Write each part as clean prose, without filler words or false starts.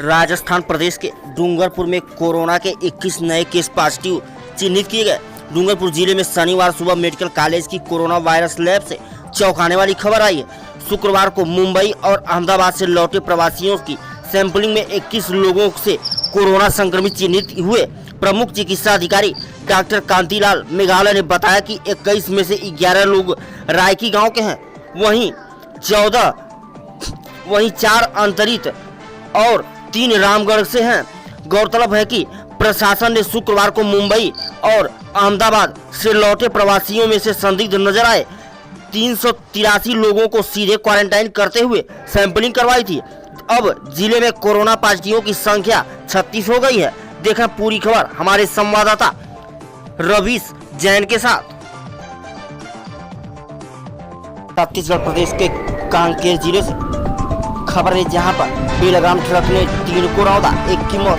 राजस्थान प्रदेश के डूंगरपुर में कोरोना के 21 नए केस पॉजिटिव चिन्हित किए गए। डूंगरपुर जिले में शनिवार सुबह मेडिकल कॉलेज की कोरोना वायरस लैब से चौंकाने वाली खबर आई है। शुक्रवार को मुंबई और अहमदाबाद से लौटे प्रवासियों की सैंपलिंग में 21 लोगों से कोरोना संक्रमित चिन्हित हुए। प्रमुख चिकित्सा अधिकारी डॉक्टर कांतिलाल मेघालय ने बताया कि 21 में से 11 लोग रायकी गांव के हैं, वहीं 4 अंतरित और 3 रामगढ़ से हैं। गौरतलब है कि प्रशासन ने शुक्रवार को मुंबई और अहमदाबाद से लौटे प्रवासियों में से संदिग्ध नजर आए 383 लोगों को सीधे क्वारंटाइन करते हुए सैंपलिंग करवाई थी। अब जिले में कोरोना पॉजिटिवों की संख्या 36 हो गई है। देखा पूरी खबर हमारे संवाददाता रवीश जैन के साथ। छत्तीसगढ़ प्रदेश के कांकेर जिले से खबर है, जहां पर बेलगाम ट्रक ने 3 को रौंदा। एक की मौत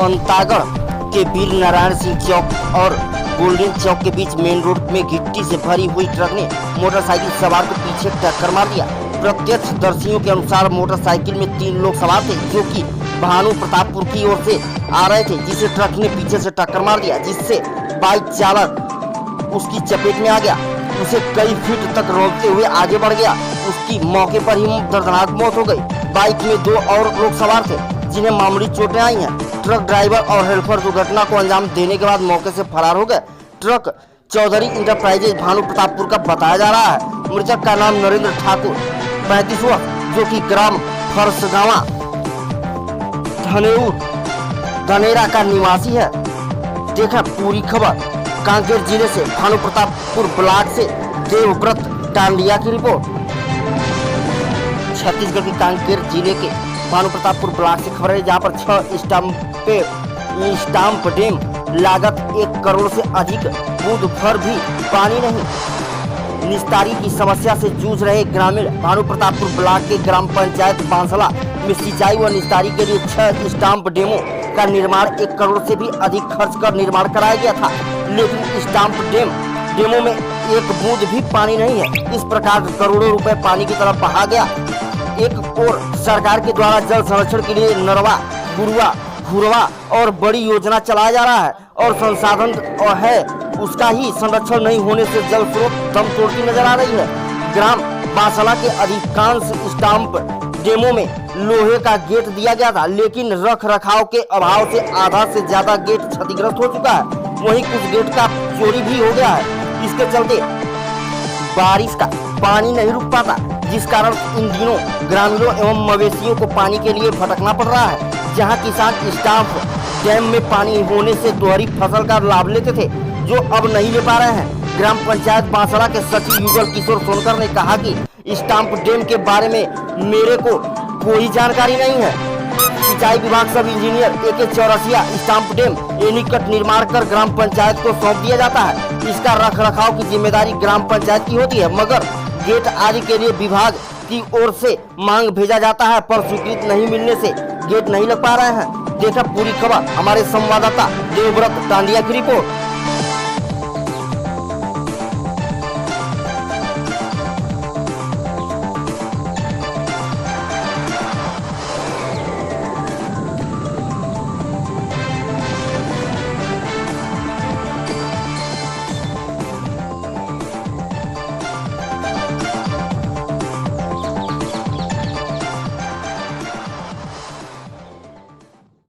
अंतागढ़ के वीर नारायण सिंह चौक और गोल्डन चौक के बीच मेन रोड में गिट्टी से भरी हुई ट्रक ने मोटरसाइकिल सवार को पीछे टक्कर मार दिया। प्रत्यक्षदर्शियों के अनुसार मोटरसाइकिल में 3 लोग सवार थे, जो कि भानु प्रतापपुर की ओर से आ रहे थे, जिसे ट्रक ने पीछे से टक्कर मार दिया, जिससे बाइक चालक उसकी चपेट में आ गया। उसे कई फीट तक रोकते हुए आगे बढ़ गया। उसकी मौके पर ही दर्दनाक मौत हो गई। बाइक में 2 और लोग सवार थे, जिन्हें मामूली चोटें आई हैं। ट्रक ड्राइवर और हेल्पर दुर्घटना को अंजाम देने के बाद मौके से फरार हो गए। ट्रक चौधरी इंटरप्राइजेज भानु प्रतापपुर का बताया जा रहा है। मृतक का नाम नरेंद्र ठाकुर 35 वर्ष, जो कि ग्राम फरसगावा धनेरा का निवासी है। देखा पूरी खबर कांकेर जिले से भानु प्रतापपुर ब्लॉक से देवव्रत टांडिया की रिपोर्ट। छत्तीसगढ़ के कांकेर जिले के भानु प्रतापपुर ब्लॉक से खबर है, जहां पर 6 स्टाम्प डैम लागत 1 करोड़ से अधिक बूंद भर भी पानी नहीं। निस्तारी की समस्या से जूझ रहे ग्रामीण भानु प्रतापपुर ब्लॉक के ग्राम पंचायत बांसला में सिंचाई व निस्तारी के लिए 6 स्टाम्प डैमों का निर्माण 1 करोड़ से भी अधिक खर्च कर निर्माण कराया गया था, लेकिन स्टाम्प डैमों में 1 बूंद भी पानी नहीं है। इस प्रकार करोड़ों रुपए पानी की तरफ बहा गया। एक और सरकार के द्वारा जल संरक्षण के लिए नरवा, गुरुआ, घुरवा और बड़ी योजना चलाया जा रहा है, और संसाधन है उसका ही संरक्षण नहीं होने से जल स्रोत दम तोड़ती नजर आ रही है। ग्राम बांसला के अधिकांश स्टाम्प डैमों में लोहे का गेट दिया गया था, लेकिन रख रखाव के अभाव से आधा से ज्यादा गेट क्षतिग्रस्त हो चुका है। वहीं कुछ गेट का चोरी भी हो गया है। इसके चलते बारिश का पानी नहीं रुक पाता, जिस कारण इन दिनों ग्रामीणों एवं मवेशियों को पानी के लिए भटकना पड़ रहा है। जहां किसान स्टाम्प डैम में पानी होने से दोहरी फसल का लाभ लेते थे, जो अब नहीं ले पा रहे हैं। ग्राम पंचायत बांसला के सचिव युगल किशोर सोनकर ने कहा कि स्टाम्प डैम के बारे में मेरे को कोई जानकारी नहीं है। सिंचाई विभाग सब engineer AK Chaurasia stamp dam anicut निर्माण कर ग्राम पंचायत को सौंप दिया जाता है। इसका रख रखाव की जिम्मेदारी ग्राम पंचायत की होती है, मगर गेट आदि के लिए विभाग की ओर से मांग भेजा जाता है, पर स्वीकृति नहीं मिलने से गेट नहीं लग पा रहे हैं। देखा पूरी खबर हमारे संवाददाता देवव्रत टांडिया की रिपोर्ट।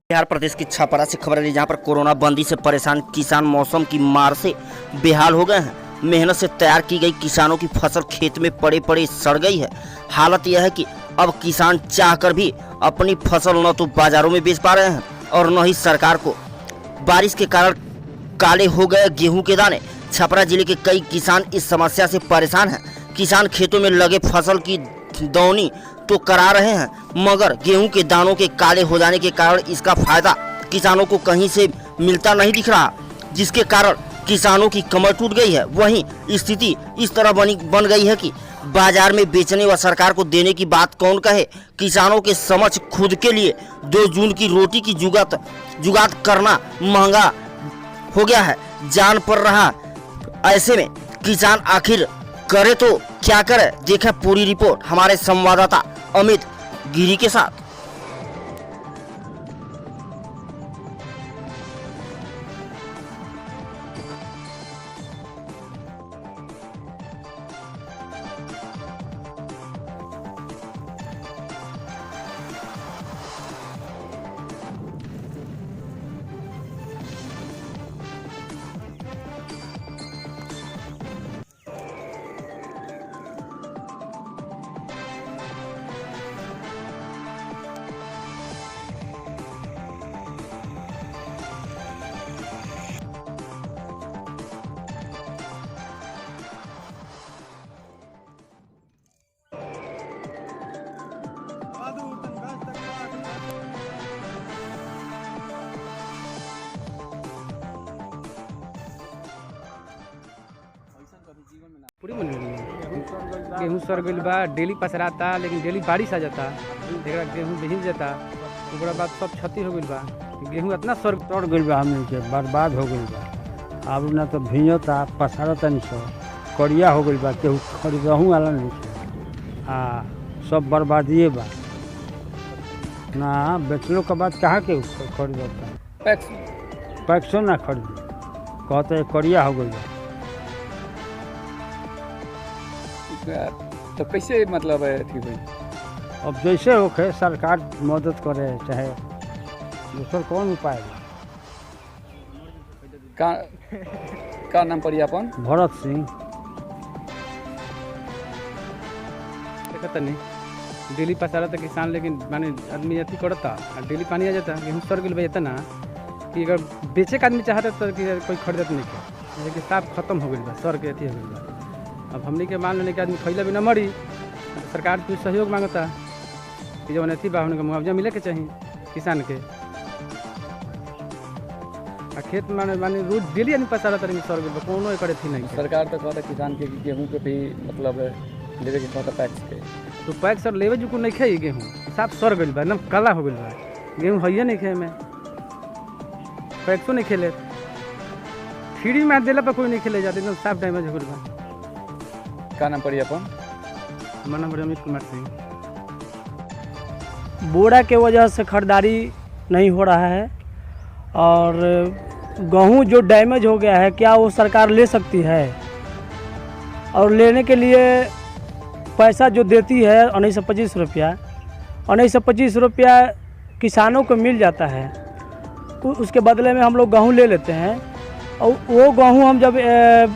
बिहार प्रदेश की छपरा से खबर है, जहां पर कोरोना बंदी से परेशान किसान मौसम की मार से बेहाल हो गए हैं। मेहनत से तैयार की गई किसानों की फसल खेत में पड़े पड़े सड़ गई है। हालत यह है कि अब किसान चाहकर भी अपनी फसल न तो बाजारों में बेच पा रहे हैं और न ही सरकार को। बारिश के कारण काले हो गए गेहूं के दाने। छपरा जिले के कई किसान इस समस्या से परेशान हैं। किसान खेतों में लगे फसल की दौनी तो करा रहे हैं, मगर गेहूं के दानों के काले हो जाने के कारण इसका फायदा किसानों को कहीं से मिलता नहीं दिख रहा, जिसके कारण किसानों की कमर टूट गई है। वहीं स्थिति इस तरह बन गई है कि बाजार में बेचने व सरकार को देने की बात कौन कहे। किसानों के समक्ष खुद के लिए 2 जून की रोटी की जुगात करना महंगा हो गया है, जान पड़ रहा। ऐसे में किसान आखिर करे तो क्या करे। देखा पूरी रिपोर्ट हमारे संवाददाता अमित गिरी के साथ। पूरी मन में गेहूँ सर गइल बा, डेली पसराता, लेकिन डेली बारिश आ जाता, एकरा गेहूँ भीज जाता, ओकरा बाद सब क्षति हो गइल बा। गेहूँ इतना सर गइल बा, हमनी के बर्बाद हो गइल बा। अब ना तो भीजता पसारता नहीं सो करिया हो गइल बा, केहू खरीदहूँ वाला नहीं छे। सब बर्बादिए बा ना, बेचलो के बाद कहाँ के खरीदता, पैक्सो ना खरीद, कहते करिया हो गइल बा। तो कैसे मतलब है थी भाई? अब जैसे होखे सरकार मदद करे, चाहे दूसर कौन उपाय बा। का नाम पड़ी अपन? भरत सिंह। देखता नहीं डेली पसारा था किसान, लेकिन माने आदमी अति करता, डेली पानी आ जाता, गेहूँ सर गइल बा इतना कि अगर बेचे का आदमी चाहता तो कि कोई खरीदत नहीं के, लेकिन साफ खत्म हो गइल बा, सर के अथी हो गइल बा। अब हमने के मान लेने के आदमी खैला भी न मरी, सरकार कुछ सहयोग मांगता कि जब अथी बा उनका मुआवजा मिले के चाहिए किसान के। खेत माने रोज डेली आदमी पसारा तरी सर गइल बा, कोनो एकर अथी नहीं। सरकार तो कहता किसान के गेहूँ के भी मतलब लेवे के कहता पैक्स के, तो पैक्स सर लेवे जो नहीं खाई गेहूँ साफ सर गइल बा, एकदम काला हो गइल बा, गेहूँ है नहीं खाए में, पैक्सो नहीं खेले, फ्री में दिला पर कोई नहीं खेले जाते, एकदम साफ डैमेज हो गइल बा। का नाम पड़ी अपन? हमारा नाम अमित कुमार सिंह। बोरा के वजह से खरीदारी नहीं हो रहा है, और गेहूँ जो डैमेज हो गया है क्या वो सरकार ले सकती है? और लेने के लिए पैसा जो देती है 1925 रुपया, 1925 रुपया किसानों को मिल जाता है, उसके बदले में हम लोग गेहूँ ले लेते हैं, और वो गेहूँ हम जब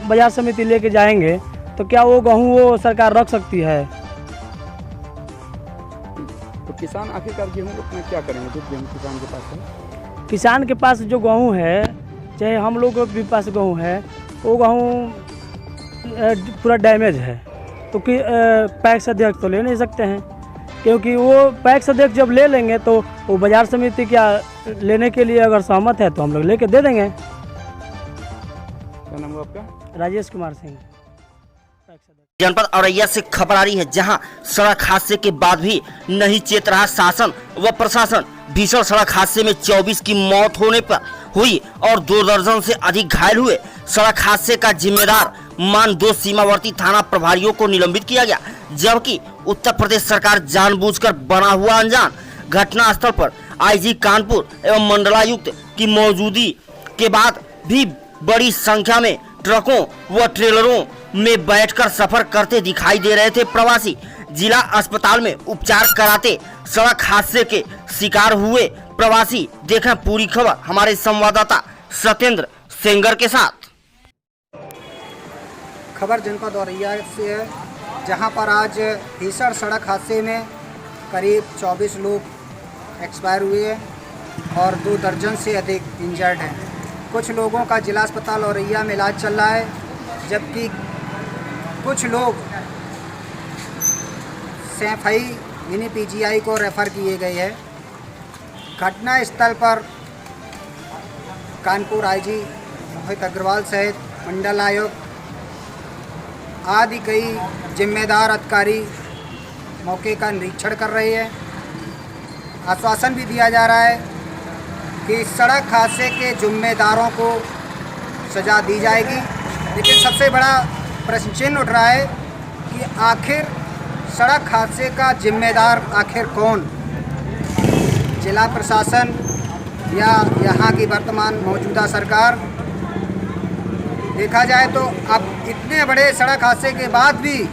बाजार समिति लेके जाएंगे तो क्या वो गेहूँ वो सरकार रख सकती है? तो किसान आखिरकार गेहूँ अपना क्या करेंगे? जो गेहूँ किसान के पास है, किसान के पास जो गेहूँ है, चाहे हम लोग के पास गेहूँ है, वो गेहूँ पूरा डैमेज है, तो कि पैक्स अध्यक्ष तो ले नहीं सकते हैं, क्योंकि वो पैक्स अध्यक्ष जब ले लेंगे तो वो बाजार समिति क्या लेने के लिए अगर सहमत है तो हम लोग लेके दे देंगे। क्या नाम हुआ आपका? राजेश कुमार सिंह। जनपद औरैया से खबर आ रही है, जहां सड़क हादसे के बाद भी नहीं चेत रहा शासन व प्रशासन। भीषण सड़क हादसे में 24 की मौत होने पर हुई और 2 दर्जन से अधिक घायल हुए। सड़क हादसे का जिम्मेदार मान 2 सीमावर्ती थाना प्रभारियों को निलंबित किया गया, जबकि उत्तर प्रदेश सरकार जानबूझकर बना हुआ अनजान। घटना स्थल पर आईजी कानपुर एवं मंडलायुक्त की मौजूदगी के बाद भी बड़ी संख्या में ट्रकों व ट्रेलरों में बैठकर सफर करते दिखाई दे रहे थे प्रवासी। जिला अस्पताल में उपचार कराते सड़क हादसे के शिकार हुए प्रवासी। देखें पूरी खबर हमारे संवाददाता सत्येंद्र सेंगर के साथ। खबर जनपद औरैया से है, जहां पर आज भीषण सड़क हादसे में करीब 24 लोग एक्सपायर हुए हैं और 2 दर्जन से अधिक इंजर्ड हैं। कुछ लोगों का जिला अस्पताल औरैया में इलाज चल रहा है, जबकि कुछ लोग सैफई मिनी पीजीआई को रेफ़र किए गए हैं। घटना स्थल पर कानपुर आईजी मोहित अग्रवाल सहित मंडल आयुक्त आदि कई जिम्मेदार अधिकारी मौके का निरीक्षण कर रहे हैं। आश्वासन भी दिया जा रहा है कि सड़क हादसे के जिम्मेदारों को सज़ा दी जाएगी, लेकिन सबसे बड़ा प्रश्न चिन्ह उठ रहा है कि आखिर सड़क हादसे का जिम्मेदार आखिर कौन? जिला प्रशासन या यहाँ की वर्तमान मौजूदा सरकार? देखा जाए तो अब इतने बड़े सड़क हादसे के बाद भी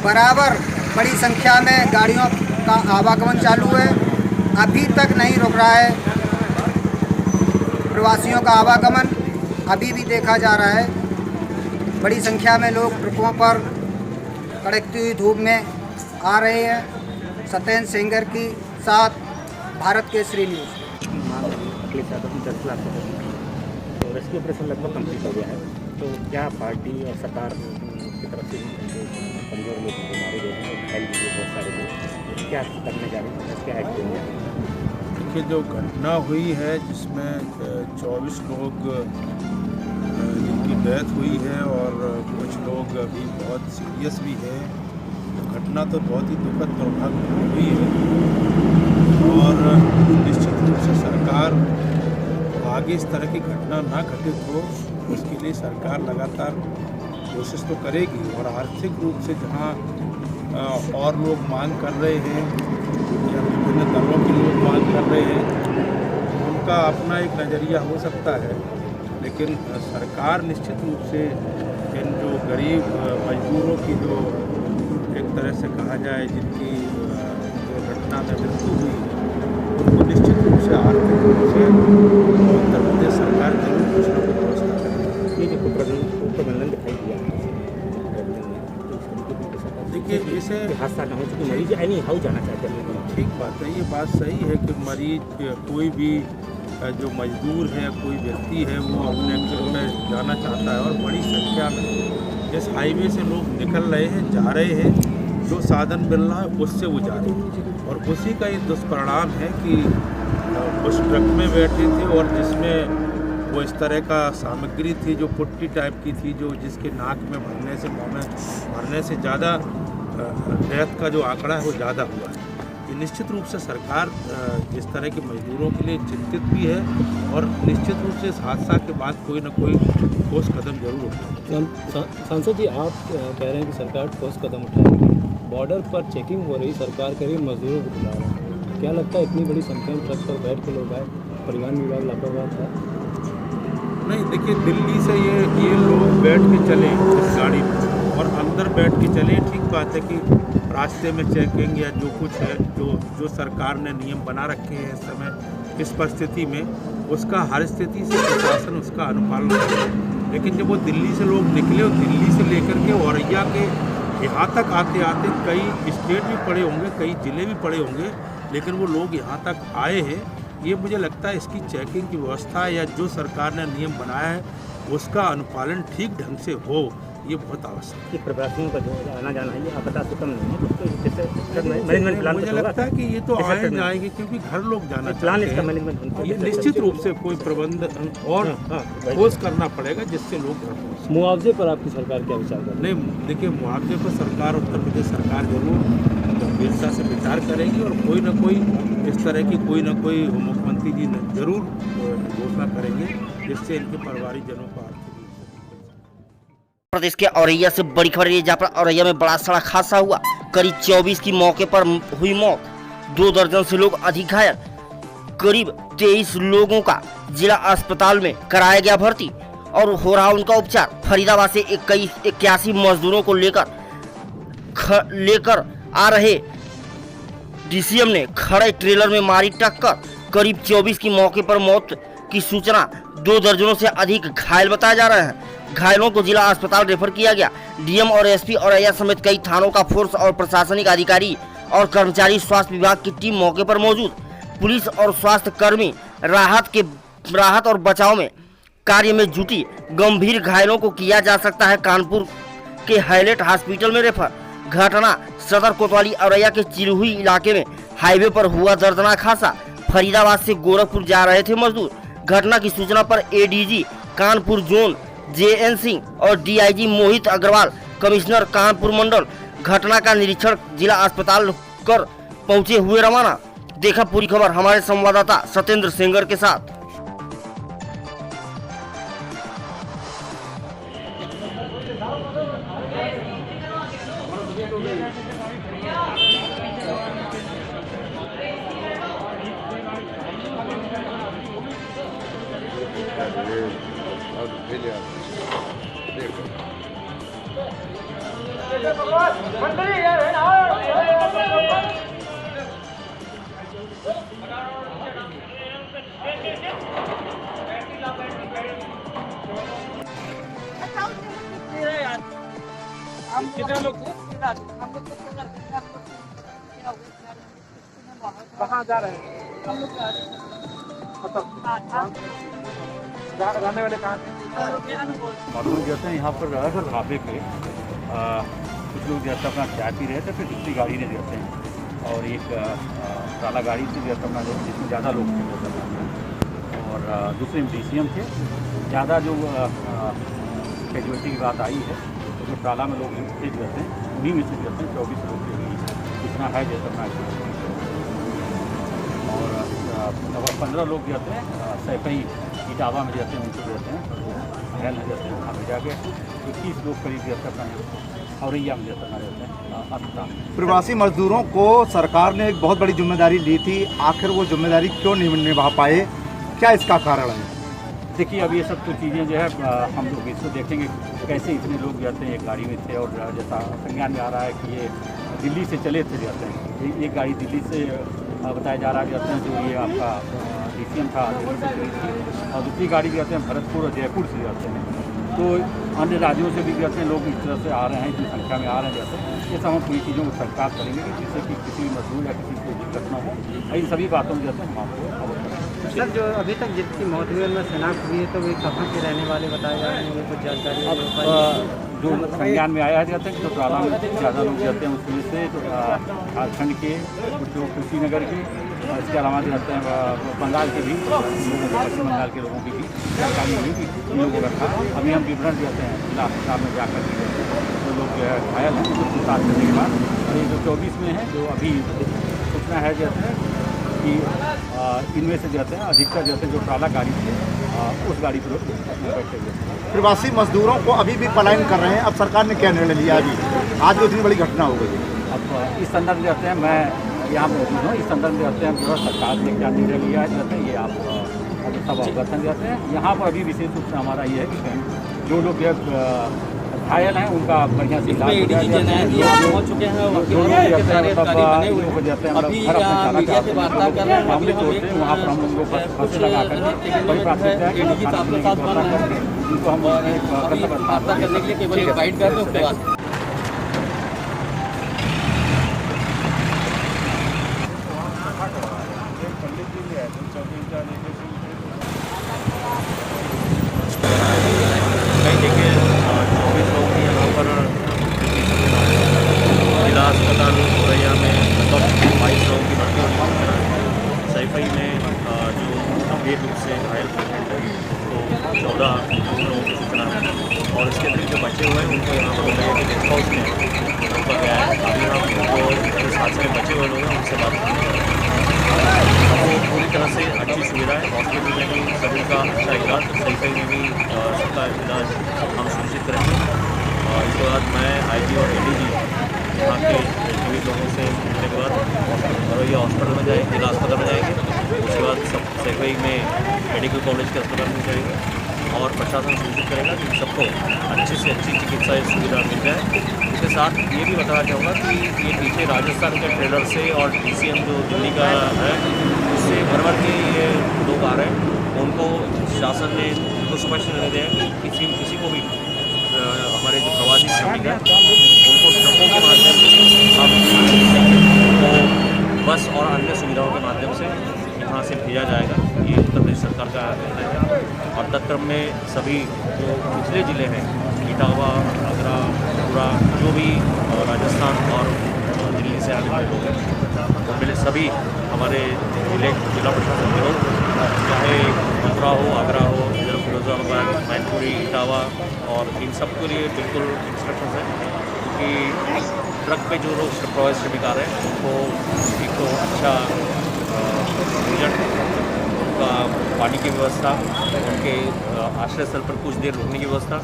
बराबर बड़ी संख्या में गाड़ियों का आवागमन चालू है, अभी तक नहीं रुक रहा है। प्रवासियों का आवागमन अभी भी देखा जा रहा है। बड़ी संख्या में लोग ट्रकों पर कड़कती हुई धूप में आ रहे हैं। सत्येंद्र सेंगर के साथ भारत केसरी न्यूज़। तो रेस्क्यू ऑपरेशन लगभग कंप्लीट हो गया है, तो क्या पार्टी और सरकार की तरफ से कमजोर लोग मारे गए हैं और घायल भी बहुत सारे लोग, क्या करने जा रहे हैं, क्या एक्ट होंगे? देखिए, जो घटना हुई है जिसमें 24 लोग जिनकी डेथ हुई है और कुछ लोग अभी बहुत सीरियस भी हैं। घटना तो बहुत ही दुखद दुर्भाग्य हुई है और निश्चित रूप से सरकार आगे इस तरह की घटना ना घटित हो उसके लिए सरकार लगातार कोशिश तो करेगी। और आर्थिक रूप से जहाँ और लोग मांग कर रहे हैं या विभिन्न दलों के लोग मांग कर रहे हैं उनका अपना एक नज़रिया हो सकता है, लेकिन सरकार निश्चित रूप से इन जो गरीब मजदूरों की जो एक तरह से कहा जाए जिनकी घटना में मृत्यु हुई उनको निश्चित रूप से आर्थिक रूप से उत्तर प्रदेश सरकार जरूर कुछ न कुछ व्यवस्था करेगी। ये जो प्रबंधन दिखाई दिया देखिए इसे हादसा न हो चुकी मरीज एनी हाउ जाना चाहते हैं। ठीक बात है, ये बात सही है कि मरीज कोई भी जो मजदूर है कोई व्यक्ति है वो अपने घर में जाना चाहता है और बड़ी संख्या में इस हाईवे से लोग निकल रहे हैं जा रहे हैं, जो साधन मिल रहा है उससे वो जा रहे हैं और उसी का ये दुष्परिणाम है कि उस ट्रक में बैठे थे और जिसमें वो इस तरह का सामग्री थी जो पुट्टी टाइप की थी जो जिसके नाक में भरने से मुँह में भरने से ज़्यादा डेथ का जो आंकड़ा है वो ज़्यादा हुआ है। ये निश्चित रूप से सरकार इस तरह के मजदूरों के लिए चिंतित भी है और निश्चित रूप से इस हादसा के बाद कोई न कोई ठोस कदम जरूर उठाएगी। सांसद जी, आप कह रहे हैं कि सरकार ठोस कदम उठाएगी, बॉर्डर पर चेकिंग हो रही, सरकार करीब मजदूरों को बुला रहा है, क्या लगता है इतनी बड़ी संख्या में ट्रक पर बैठ के लोग आए, परिवहन विभाग लापरवाह था? नहीं, देखिए दिल्ली से ये लोग बैठ के चले इस गाड़ी में और अंदर बैठ के चले, ठीक बात है कि रास्ते में चेकिंग या जो कुछ है जो सरकार ने नियम बना रखे हैं इस समय इस परिस्थिति में उसका हर स्थिति से प्रशासन उसका अनुपालन करे। लेकिन जब वो दिल्ली से लोग निकले और दिल्ली से लेकर के औरैया के यहाँ तक आते आते कई स्टेट भी पड़े होंगे, कई ज़िले भी पड़े होंगे, लेकिन वो लोग यहाँ तक आए हैं, ये मुझे लगता है इसकी चेकिंग की व्यवस्था या जो सरकार ने नियम बनाया है उसका अनुपालन ठीक ढंग से हो, ये बहुत आवश्यक है। कि प्रवासियों का जो आना जाना है ये आपदा से कम नहीं है, तो मैनेजमेंट प्लान मुझे लगता है कि ये तो आए जाएंगे क्योंकि घर लोग जाना प्लान चाहते इसका हैं। मैनेजमेंट ये निश्चित रूप से कोई प्रबंध और ठोस करना पड़ेगा जिससे लोग घर पहुँचें। मुआवजे पर आपकी सरकार क्या विचार कर रही है? नहीं, देखिए मुआवजे पर सरकार उत्तर प्रदेश सरकार जरूर गंभीरता से विचार करेगी और कोई ना कोई इस तरह की कोई ना कोई मुख्यमंत्री जी जरूर घोषणा करेंगे जिससे इनके परिवारिक जनों को आर्थिक प्रदेश के औरैया से बड़ी खबर है जहाँ पर औरैया में बड़ा सड़क हादसा हुआ। करीब 24 की मौके पर हुई मौत, 2 दर्जन से लोग अधिक घायल। करीब 23 लोगों का जिला अस्पताल में कराया गया भर्ती और हो रहा उनका उपचार। फरीदाबाद से 81 मजदूरों को लेकर आ रहे डीसीएम ने खड़े ट्रेलर में मारी टक्कर। करीब 24 की मौके पर मौत की सूचना, 2 दर्जनों से अधिक घायल बताए जा रहे हैं। घायलों को जिला अस्पताल रेफर किया गया। डीएम और एसपी औरैया समेत कई थानों का फोर्स और प्रशासनिक अधिकारी और कर्मचारी स्वास्थ्य विभाग की टीम मौके पर मौजूद। पुलिस और स्वास्थ्य कर्मी राहत और बचाव में कार्य में जुटी। गंभीर घायलों को किया जा सकता है कानपुर के हैलेट हॉस्पिटल में रेफर। घटना सदर कोतवाली औरैया के चिरहुई इलाके में हाईवे पर हुआ दर्दनाक हादसा। फरीदाबाद से गोरखपुर जा रहे थे मजदूर। घटना की सूचना पर ADG Kanpur zone JN Singh और डीआईजी मोहित अग्रवाल, कमिश्नर कानपुर मंडल घटना का निरीक्षण जिला अस्पताल कर पहुंचे हुए रवाना। देखा पूरी खबर हमारे संवाददाता सत्येंद्र सेंगर के साथ। कितने लोग थे? कहाँ जा रहे हैं? जाने वाले कहाँ थे? मालूम जैसे यहाँ पर रहा था ढाबे पे कुछ लोग जैसा अपना चाय पी रहे थे, फिर दूसरी गाड़ी ने जैसे और एक काला गाड़ी से जैसा अपना जिसमें ज़्यादा लोग थे और दूसरे में DCM थे। ज़्यादा जो कैजुअलिटी की बात आई है, तो जो ट्राला में लोग थे जाते हैं उन्हीं में से जाते हैं 24 लोग के लिए इतना है जैसा मैं और लगभग 15 लोग जाते हैं सैकई इटावा में जाते हैं, उनसे जाते हैं घायल हो जाते हैं, वहाँ पर जाके 21 लोग करीब जाते हैं अपना औरैया में जाते हैं अस्पताल। प्रवासी मजदूरों को सरकार ने एक बहुत बड़ी जिम्मेदारी ली थी, आखिर वो जिम्मेदारी क्यों नहीं निभा पाए, क्या इसका कारण है? देखिए अब ये सब तो चीज़ें जो है हम लोग इसको देखेंगे कैसे इतने लोग जाते हैं, एक गाड़ी में थे और जैसा संज्ञान में आ रहा है कि ये दिल्ली से चले थे जाते हैं, एक गाड़ी दिल्ली से बताया जा रहा है जाते हैं जो ये आपका DCM था दिल्ली से चली थी और दूसरी गाड़ी जाते हैं भरतपुर और जयपुर से जाते हैं, तो अन्य राज्यों से भी जाते हैं लोग इस तरह से आ रहे हैं, इतनी संख्या में आ रहे हैं जाते हैं। ये सब हम पूरी चीज़ों को सरकार करेंगे कि जिससे कि किसी भी मजदूर या किसी को दिक्कत न हो, इन सभी बातों में जाते हैं हम आपको खबर करेंगे। सर जो अभी तक जितनी मौत हुई है उनमें शनाख्त हुई है तो वे कहाँ के रहने वाले बताए जा रहे हैं, कुछ जानकारी अब जो संज्ञान में आया जाता है जो ट्राला में ज़्यादा लोग जाते हैं उसमें से झारखंड के कुछ लोग कुशीनगर के और इसके अलावा जाते हैं बंगाल के भी लोगों को, पश्चिम बंगाल के लोगों की भी जानकारी हुई कि इन लोगों को रखा। अभी हम विवरण देते हैं जिला अस्पताल में जाकर के जो लोग घायल हैं उनको पूछताछ करने के बाद, और ये जो 24 में है जो अभी सूचना है जैसे कि इनमें से जाते हैं अधिकतर जाते हैं जो ट्राला गाड़ी थी उस गाड़ी पर बैठे हुए हैं। प्रवासी मजदूरों को अभी भी पलायन कर रहे हैं, अब सरकार ने क्या निर्णय लिया? अभी आज जो इतनी बड़ी घटना हो गई, अब इस संदर्भ में जाते हैं मैं यहाँ मौजूद हूँ, इस संदर्भ में जाते हैं जो सरकार ने क्या निर्णय लिया जाते हैं ये आप सब अवगत जाते हैं। यहाँ पर अभी विशेष रूप से हमारा ये है कि जो लोग घायल हैं उनका बढ़िया से इलाज हो जाए, पहुंच चुके हैं मामले होते हैं वहाँ पर हम लोगों को फंसे लगा कर बड़ी प्राथमिकता है उनको हम वार्ता करने के लिए केवल एक गाइड कर दें उसके बाद जिला अस्पताल औरैया में लगभग 22 लोगों की भर्ती होने की है। सैफई में जो गंभीर रूप से घायल पेशेंट है तो 14 लोगों की सूचना है और इसके अतिरिक्त जो बचे हुए हैं उनको यहाँ पर औरैया के गेस्ट हाउस में रखा गया है। अभी हम उनको जिस हादसे में बचे हुए लोग हैं उनसे बात करने वो पूरी तरह से अच्छी सुविधा है। हॉस्पिटल में भी सभी का अच्छा इलाज, सैफई में भी सबका इलाज हम सुनिश्चित करेंगे। इसके बाद मैं IG और ADG यहाँ के सभी लोगों से मिलने के बाद औरैया हॉस्पिटल में जाएंगे, जिला अस्पताल में जाएंगे, उसके बाद सब सैफई में मेडिकल कॉलेज के अस्पताल में जाएंगे और प्रशासन सुनिश्चित करेगा कि सबको अच्छी से अच्छी चिकित्सा सुविधा मिल जाए। इसके साथ ये भी बताना चाहूँगा कि ये पीछे राजस्थान के ट्रेलर से और DCM जो दिल्ली का है उससे भर के ये लोग आ रहे हैं, उनको शासन ने उनको स्पष्ट निर्णय दिया कि किसी को भी हमारे जो प्रवासी श्रमिक हैं उनको ट्रकों के माध्यम से हम बस और अन्य सुविधाओं के माध्यम से यहाँ से भेजा जाएगा। ये उत्तर प्रदेश सरकार का निर्णय है और तत्क्रम में सभी जो पिछले ज़िले हैं इटावा, आगरा, पूरा जो भी राजस्थान और दिल्ली से आने वाले लोग हैं उनमें सभी हमारे जिला प्रशासन के लोग चाहे मथुरा हो, आगरा हो, इधर फिरोजाबाद, मैनपुरी, इटावा और इन सब के लिए बिल्कुल इंस्ट्रक्शन है क्योंकि ट्रक पे जो लोग प्रवासी श्रमिक आ रहे हैं उनको एक तो अच्छा भोजन, उनका पानी की व्यवस्था, उनके आश्रय स्थल पर कुछ देर रुकने की व्यवस्था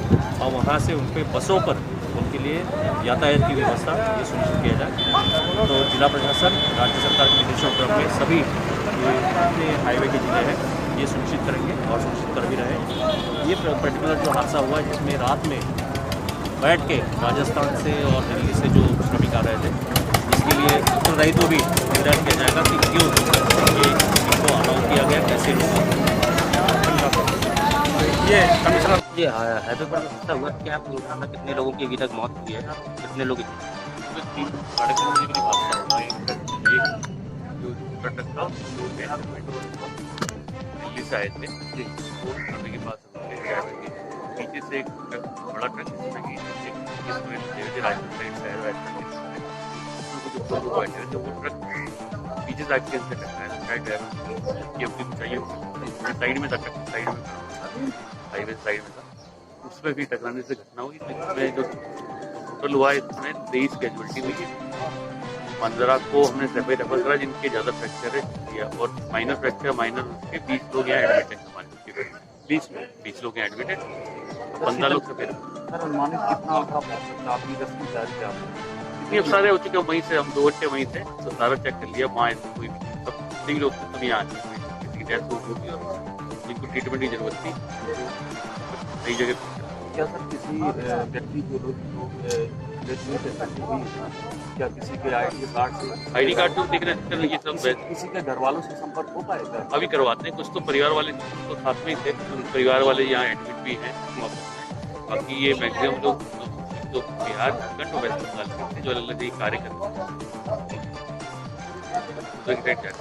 और वहाँ से उनके बसों पर उनके लिए यातायात की व्यवस्था ये सुनिश्चित किया जाए। तो जिला प्रशासन राज्य सरकार के निर्देशों में सभी जितने हाईवे के जिले हैं ये सुनिश्चित करेंगे और सुनिश्चित कर भी रहे। ये पर्टिकुलर जो हादसा हुआ जिसमें रात में बैठ के राजस्थान से और दिल्ली से जो श्रमिक आ रहे थे इसके लिए उत्तरदायित्व तो भी निर्धारित किया जाएगा कि क्यों इनको अलाउ किया गया, कैसे लोग ये कमिश्नर ये हाईवे पर हादसा हुआ क्या प्रोग्राम में कितने लोगों की अभी तक मौत हुई है, कितने लोग 3 साढ़े 3 बजे की हादसा हुआ है। एक जो ट्रक था दिल्ली से आए थे वो हाईवे के पास पीछे से एक बड़ा ट्रक जिसमें राजस्थान साइड से बैठे थे वो ट्रक पीछे से आगे से टकराया की अपनी चाहिए साइड में था, साइड में हाईवे साइड में था उसमें भी टकराने से घटना हुई। इसमें जो टोटल हुआ है इसमें 23 कैजुअलिटी हुई है। 15 को हमने सेपरेट रेफर करा जिनके ज़्यादा फ्रैक्चर है किया, और माइनर फ्रैक्चर माइनर उसके 20 लोग यहाँ एडमिट है हमारे 20 लोग यहाँ एडमिट है, 15 लोग सेपरेट। सर अनुमानित कितना आंकड़ा पहुँच सकता है आपकी दस जारी आप इतनी अब सारे हो चुके हैं, वहीं से हम 2 घंटे वहीं थे तो सारा चेक कर लिया, वहाँ कोई सब 3 लोग थे तब यहाँ आ गए, किसी की डेथ हो गई और जिनको ट्रीटमेंट की जरूरत थी सही जगह। क्या सर किसी व्यक्ति को क्या किसी के आईडी कार्ड तो दिख रहे हैं ये सब, किसी के घर वालों से संपर्क हो पाएगा? अभी करवाते हैं, कुछ तो परिवार वाले तो साथ में ही थे, परिवार वाले यहाँ एडमिट भी हैं, बाकी ये मैक्सिमम लोग तो बिहार झारखंड और वेस्ट बंगाल के जो अलग अलग कार्य करते हैं।